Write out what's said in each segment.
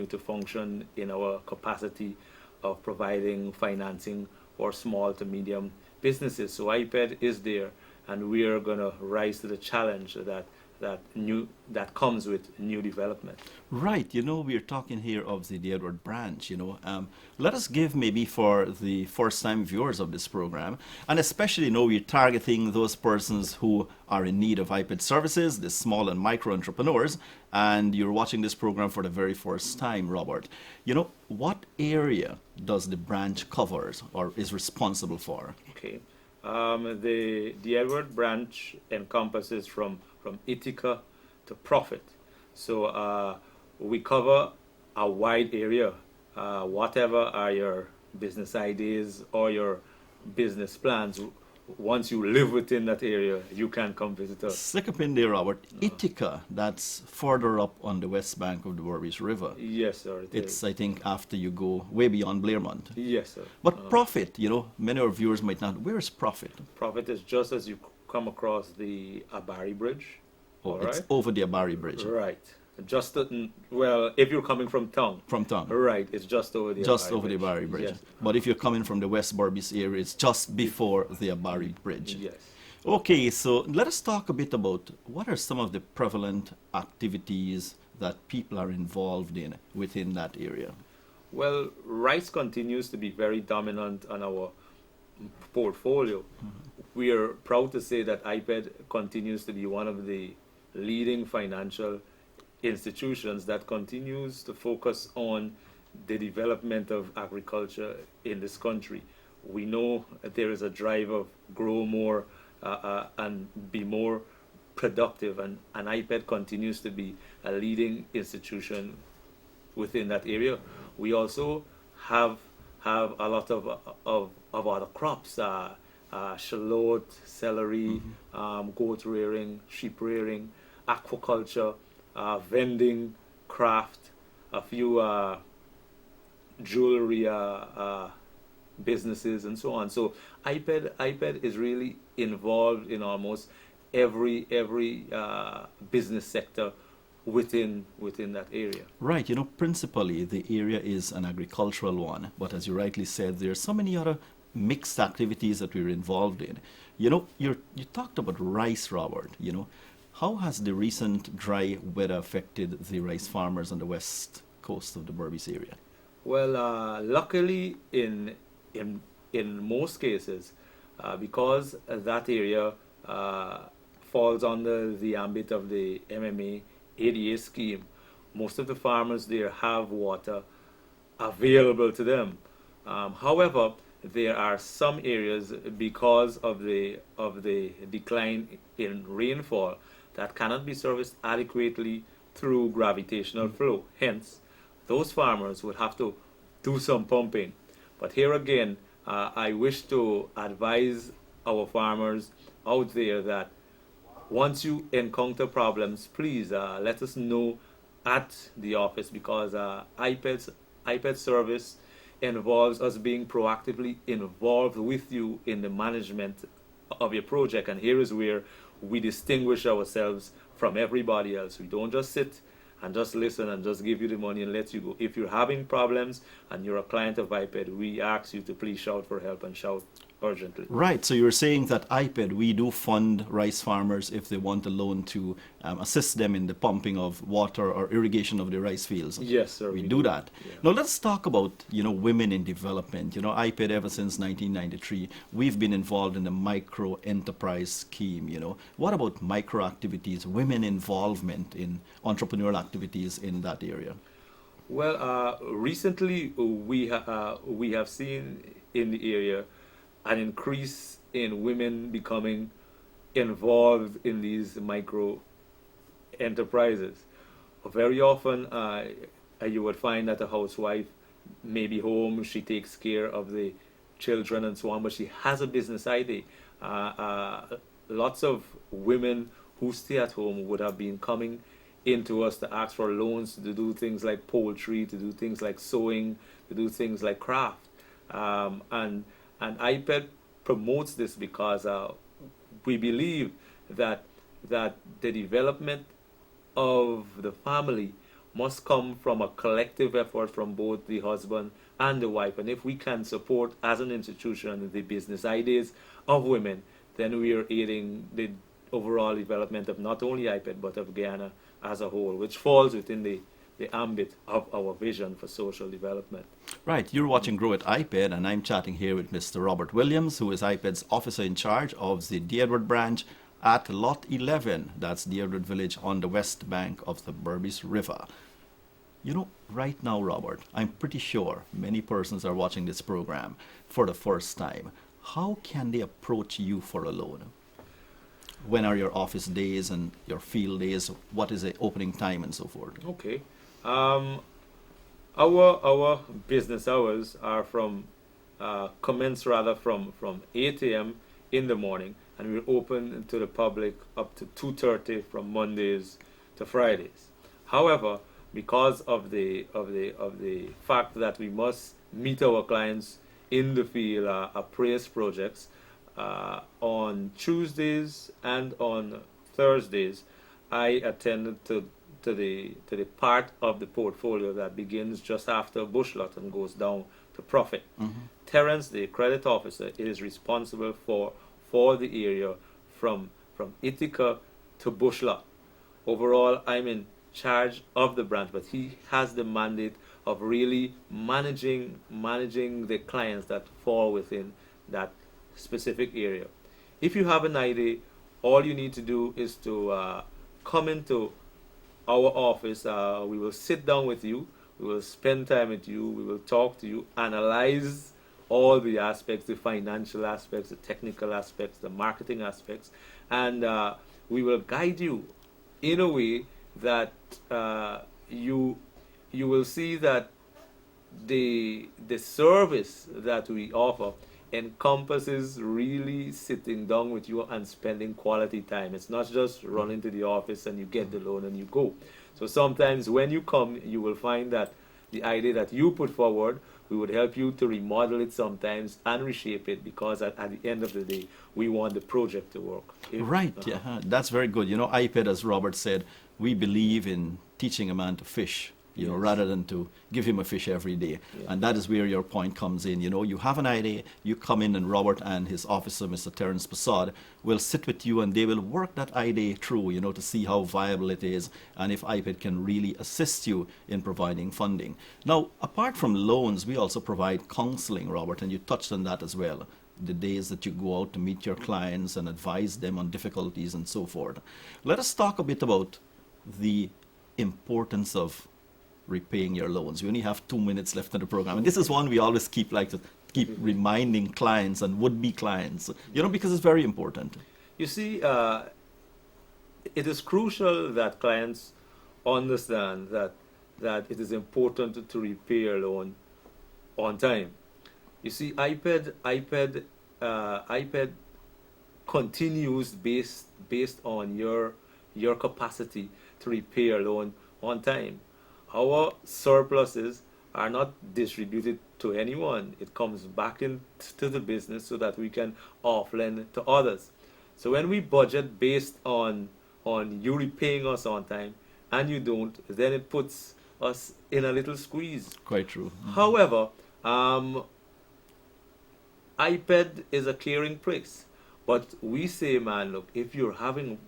continue to function in our capacity of providing financing for small to medium businesses. So IPED is there, and we are going to rise to the challenge that comes with new development. Right, we're talking here of the Edward branch, let us give maybe for the first time viewers of this program, and especially, we're targeting those persons who are in need of IPED services, the small and micro entrepreneurs, and you're watching this program for the very first time, Robert. What area does the branch cover or is responsible for? Okay. The Edward branch encompasses from Ithaca to Profit. So we cover a wide area. Whatever are your business ideas or your business plans, once you live within that area, you can come visit us. Stick up in there, Robert. Ithaca, that's further up on the west bank of the Berbice River. Yes, sir. It's, I think, after you go way beyond Blairmont. Yes, sir. But Profit, many of our viewers might not. Where is Profit? Profit is just as you come across the Abari Bridge. Oh, it's over the Abari Bridge. Right. Just if you're coming from town. From town. Right, it's just over the just Abari over Bridge. the Abari Bridge. Yes. But if you're coming from the West Berbice area, it's just before the Abari Bridge. Yes. Okay, so let us talk a bit about what are some of the prevalent activities that people are involved in within that area. Well, rice continues to be very dominant on our portfolio. Mm-hmm. We are proud to say that IPED continues to be one of the leading financial institutions that continues to focus on the development of agriculture in this country. We know that there is a drive of grow more and be more productive, and IPED continues to be a leading institution within that area. We also have a lot of other crops, shallot, celery, goat rearing, sheep rearing, aquaculture, vending, craft, a few jewelry businesses, and so on. So IPED is really involved in almost every business sector within that area. Right, principally the area is an agricultural one, but as you rightly said, there are so many other mixed activities that we're involved in. You talked about rice, Robert. How has the recent dry weather affected the rice farmers on the west coast of the Berbice area? Well, luckily in most cases, because that area falls under the ambit of the MMA ADA scheme, most of the farmers there have water available to them. However, there are some areas, because of the decline in rainfall, that cannot be serviced adequately through gravitational flow. Hence, those farmers would have to do some pumping. But here again, I wish to advise our farmers out there that once you encounter problems, please let us know at the office, because IPED service involves us being proactively involved with you in the management of your project. And here is where we distinguish ourselves from everybody else. We don't just sit and just listen and just give you the money and let you go. If you're having problems and you're a client of IPED, we ask you to please shout for help, and shout urgently. Right, so you're saying that IPED, we do fund rice farmers if they want a loan to assist them in the pumping of water or irrigation of the rice fields. Yes, sir. We do that. Yeah. Now let's talk about, women in development. IPED, ever since 1993, we've been involved in the micro enterprise scheme. What about micro activities, women involvement in entrepreneurial activities in that area? Well, recently we have seen in the area an increase in women becoming involved in these micro enterprises. Very often you would find that a housewife may be home, she takes care of the children and so on, but she has a business idea. Lots of women who stay at home would have been coming into us to ask for loans to do things like poultry, to do things like sewing, to do things like craft. And IPED promotes this because we believe that the development of the family must come from a collective effort from both the husband and the wife. And if we can support as an institution the business ideas of women, then we are aiding the overall development of not only IPED but of Guyana as a whole, which falls within the ambit of our vision for social development. Right, you're watching Grow at IPED, and I'm chatting here with Mr. Robert Williams, who is IPED's officer in charge of the D. Edward branch at Lot 11. That's D. Edward Village on the west bank of the Berbice River. You know, right now, Robert, I'm pretty sure many persons are watching this program for the first time. How can they approach you for a loan? When are your office days and your field days? What is the opening time and so forth? Okay. Our business hours are commence rather from 8 a.m. in the morning, and we're open to the public up to 2:30 from Mondays to Fridays. However, because of the fact that we must meet our clients in the field, appraise projects on Tuesdays and on Thursdays, I attend to the part of the portfolio that begins just after bush lot and goes down to profit. Terence, the credit officer, is responsible for the area from Ithaca to bush lot. Overall, I'm in charge of the branch, but he has the mandate of really managing the clients that fall within that specific area. If you have an idea, all you need to do is to come into our office. We will sit down with you, we will spend time with you, we will talk to you, analyze all the aspects, the financial aspects, the technical aspects, the marketing aspects, and we will guide you in a way that you will see that the service that we offer encompasses really sitting down with you and spending quality time. It's not just running to the office and you get the loan and you go. So sometimes when you come, you will find that the idea that you put forward, we would help you to remodel it sometimes and reshape it, because at the end of the day, we want the project to work. Right, yeah, that's very good. You know, IPED, as Robert said, we believe in teaching a man to fish, you know, rather than to give him a fish every day. Yeah. And that is where your point comes in. You know, you have an idea, you come in, and Robert and his officer, Mr. Terence Passad, will sit with you and they will work that idea through, you know, to see how viable it is and if IPED can really assist you in providing funding. Now, apart from loans, we also provide counseling, Robert, and you touched on that as well. The days that you go out to meet your clients and advise them on difficulties and so forth. Let us talk a bit about the importance of repaying your loans. We only have 2 minutes left in the program, and this is one we always keep reminding clients and would-be clients, you know, because it's very important. You see, it is crucial that clients understand that it is important to repay a loan on time. You see, IPED continues based on your capacity to repay a loan on time. Our surpluses are not distributed to anyone. It comes back into the business so that we can off-lend to others. So when we budget based on you repaying us on time and you don't, then it puts us in a little squeeze. Quite true. However, IPED is a caring place. But we say, man, look, if you're having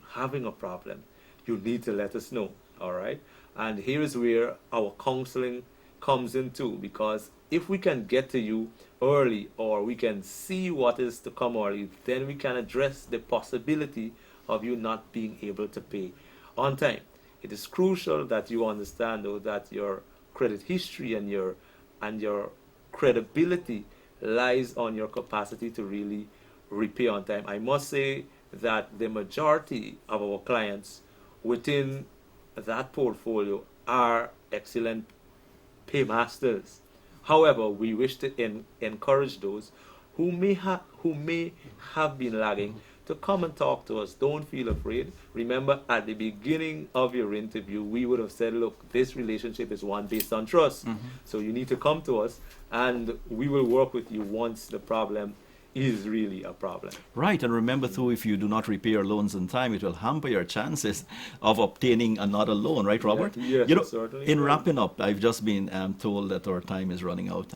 a problem, you need to let us know, all right? And here is where our counseling comes in too, because if we can get to you early, or we can see what is to come early, then we can address the possibility of you not being able to pay on time. It is crucial that you understand, though, that your credit history and your credibility lies on your capacity to really repay on time. I must say that the majority of our clients within that portfolio are excellent paymasters. However, we wish to encourage those who may have been lagging to come and talk to us. Don't feel afraid. Remember, at the beginning of your interview, we would have said, look, this relationship is one based on trust. So you need to come to us, and we will work with you once the problem is really a problem. Right, and remember too, if you do not repay your loans in time, it will hamper your chances of obtaining another loan, right, Robert? Yes, You know, certainly. in Right. wrapping up, I've just been told that our time is running out.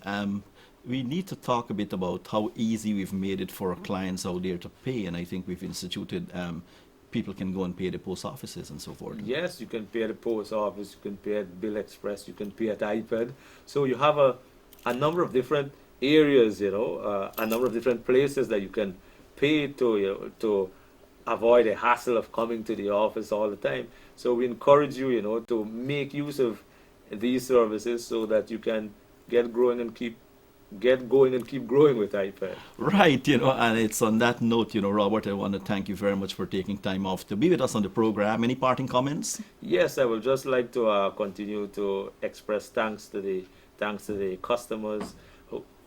We need to talk a bit about how easy we've made it for our clients out there to pay, and I think we've instituted people can go and pay the post offices and so forth. Yes, you can pay at the post office, you can pay at Bill Express, you can pay at IPED. So you have a number of different areas, a number of different places that you can pay to, to avoid the hassle of coming to the office all the time. So we encourage you, to make use of these services so that you can get growing and get going and keep growing with IPED. Right, and it's on that note, Robert, I want to thank you very much for taking time off to be with us on the program. Any parting comments? Yes, I would just like to continue to express thanks to the customers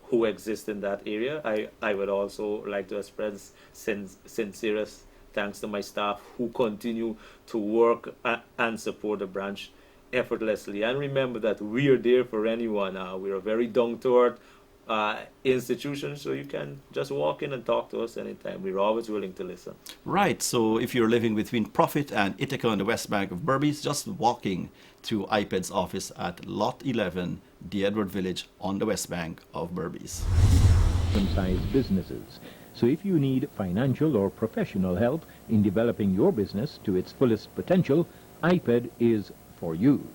who exist in that area. I would also like to express sincerest thanks to my staff who continue to work and support the branch effortlessly. And remember that we are there for anyone. We're a very down-to-earth institution, so you can just walk in and talk to us anytime. We're always willing to listen. Right, so if you're living between Prophet and Ithaca on the west bank of Berbice, just walking to IPED's office at Lot 11, the Edward Village on the west bank of Berbice. Medium-sized businesses. So if you need financial or professional help in developing your business to its fullest potential, IPED is for you.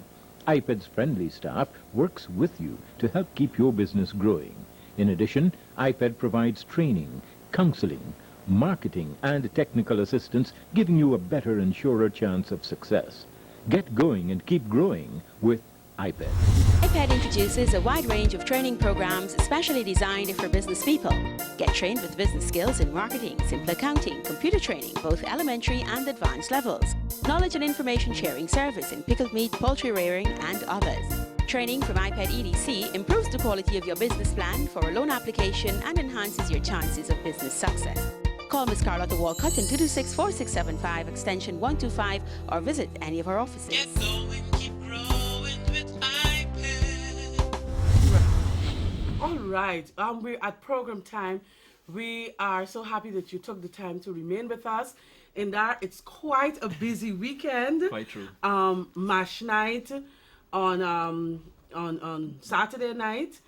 IPED's friendly staff works with you to help keep your business growing. In addition, IPED provides training, counseling, marketing, and technical assistance, giving you a better and surer chance of success. Get going and keep growing with IPED. IPED introduces a wide range of training programs specially designed for business people. Get trained with business skills in marketing, simple accounting, computer training, both elementary and advanced levels. Knowledge and information sharing service in pickled meat, poultry rearing, and others. Training from IPED EDC improves the quality of your business plan for a loan application and enhances your chances of business success. Call Ms. Carlotta Walcott on 226-4675 extension 125 or visit any of our offices. Get going, keep growing with IPED. All right, we're at program time. We are so happy that you took the time to remain with us. In that, it's quite a busy weekend. Quite true. Mash night on Saturday night,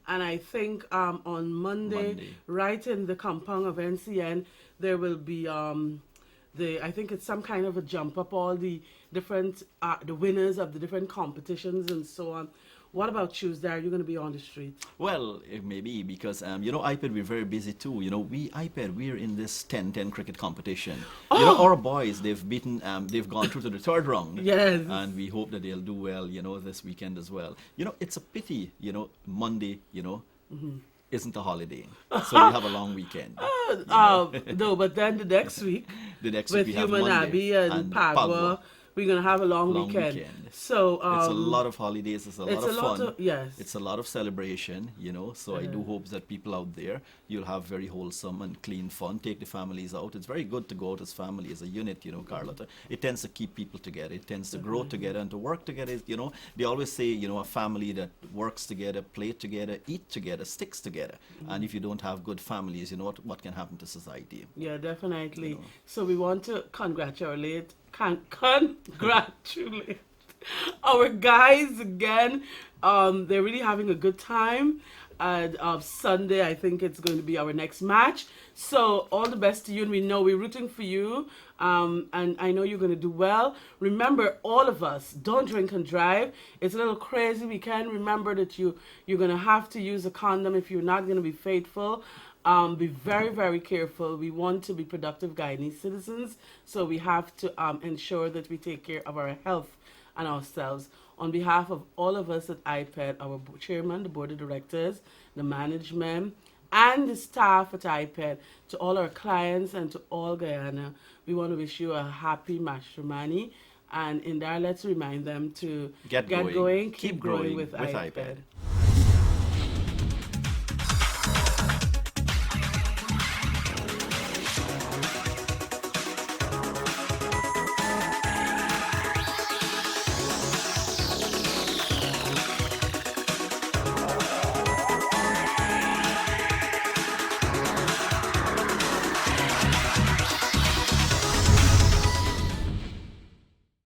and I think on Monday, right in the compound of NCN, there will be I think it's some kind of a jump up, all the different the winners of the different competitions and so on. What about Tuesday? Are you going to be on the street? Well, it may be because, IPED, we're very busy too. We're in this 10-10 cricket competition. Our boys, they've beaten, they've gone through to the third round. Yes. And we hope that they'll do well, this weekend as well. It's a pity, Monday, isn't a holiday. So we have a long weekend. No, but then the next week, The next with week we have Human Monday Abbey and Pagua, we're going to have a long weekend. So it's a lot of holidays. It's a lot of fun. Yes. It's a lot of celebration, So I do hope that people out there, you'll have very wholesome and clean fun. Take the families out. It's very good to go out as family, as a unit, Carlotta. It tends to keep people together. It tends to grow together and to work together. They always say, a family that works together, play together, eat together, sticks together. And if you don't have good families, what can happen to society? Yeah, definitely. So we want to congratulate our guys again. They're really having a good time. And Sunday, I think it's going to be our next match. So all the best to you, and we know we're rooting for you. And I know you're going to do well. Remember, all of us, don't drink and drive. It's a little crazy weekend. Remember that you're going to have to use a condom if you're not going to be faithful. Be very, very careful. We want to be productive Guyanese citizens, so we have to ensure that we take care of our health and ourselves. On behalf of all of us at IPED, our chairman, the board of directors, the management, and the staff at IPED, to all our clients and to all Guyana, we want to wish you a happy Mashramani. And in there, let's remind them to Get going, keep growing with IPED.